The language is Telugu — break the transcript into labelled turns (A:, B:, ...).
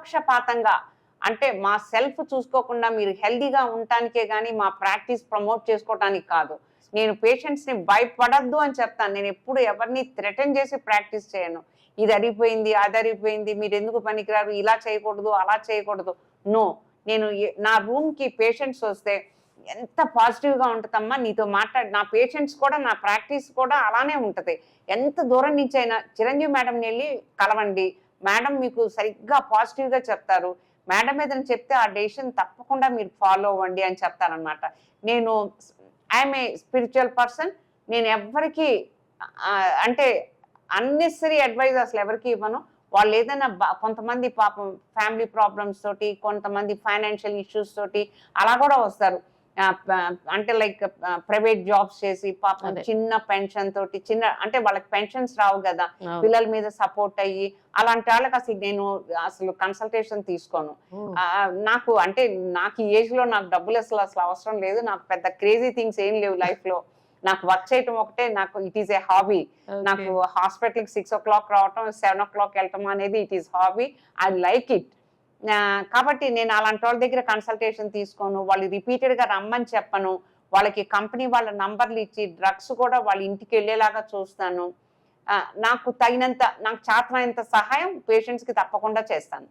A: నిష్పక్షపాతంగా అంటే మా సెల్ఫ్ చూసుకోకుండా మీరు హెల్దీగా ఉండటానికే కానీ మా ప్రాక్టీస్ ప్రమోట్ చేసుకోవటానికి కాదు. నేను పేషెంట్స్ని భయపడద్దు అని చెప్తాను. నేను ఎప్పుడు ఎవరిని థ్రెటన్ చేసి ప్రాక్టీస్ చేయను. ఇది అరిగిపోయింది, అది అరిగిపోయింది, మీరు ఎందుకు పనికిరారు, ఇలా చేయకూడదు, అలా చేయకూడదు. నో, నేను నా రూమ్కి పేషెంట్స్ వస్తే ఎంత పాజిటివ్గా ఉంటుందమ్మా నీతో నా పేషెంట్స్ కూడా నా ప్రాక్టీస్ కూడా అలానే ఉంటుంది. ఎంత దూరం నుంచి అయినా చిరంజీవి మేడంని వెళ్ళి కలవండి, మేడం మీకు సరిగ్గా పాజిటివ్గా చెప్తారు, మేడం ఏదైనా చెప్తే ఆ డెసిషన్ తప్పకుండా మీరు ఫాలో అవ్వండి అని చెప్తారనమాట. నేను ఐఎమ్ ఏ స్పిరిచువల్ పర్సన్. నేను ఎవరికి అంటే అన్నెసరీ అడ్వైజ్ అసలు ఎవరికి ఇవ్వను. వాళ్ళు ఏదైనా కొంతమంది పాపం ఫ్యామిలీ ప్రాబ్లమ్స్ తోటి, కొంతమంది ఫైనాన్షియల్ ఇష్యూస్ తోటి అలా కూడా వస్తారు. అంటే లైక్ ప్రైవేట్ జాబ్స్ చేసి పాపం చిన్న పెన్షన్ తోటి అంటే వాళ్ళకి పెన్షన్స్ రావు కదా, పిల్లల మీద సపోర్ట్ అయ్యి అలాంటి వాళ్ళకి అసలు కన్సల్టేషన్ తీసుకోను. నాకు అంటే నాకు ఈ ఏజ్ లో నాకు డబ్బులు అసలు అవసరం లేదు. నాకు పెద్ద క్రేజీ థింగ్స్ ఏం లేవు లైఫ్ లో. నాకు వర్క్ చేయటం ఒకటే నాకు ఇట్ ఈస్ ఏ హాబీ. నాకు హాస్పిటల్కి 6 o'clock రావటం, 7 o'clock వెళ్ళటం అనేది it is hobby. I like it. కాబట్టి నేను అలాంటి వాళ్ళ దగ్గర కన్సల్టేషన్ తీసుకోను. వాళ్ళు రిపీటెడ్గా రమ్మని చెప్పను. వాళ్ళకి కంపెనీ వాళ్ళ నంబర్లు ఇచ్చి డ్రగ్స్ కూడా వాళ్ళ ఇంటికి వెళ్ళేలాగా చూస్తాను. నాకు చేతనైనంత సహాయం పేషెంట్స్కి తప్పకుండా చేస్తాను.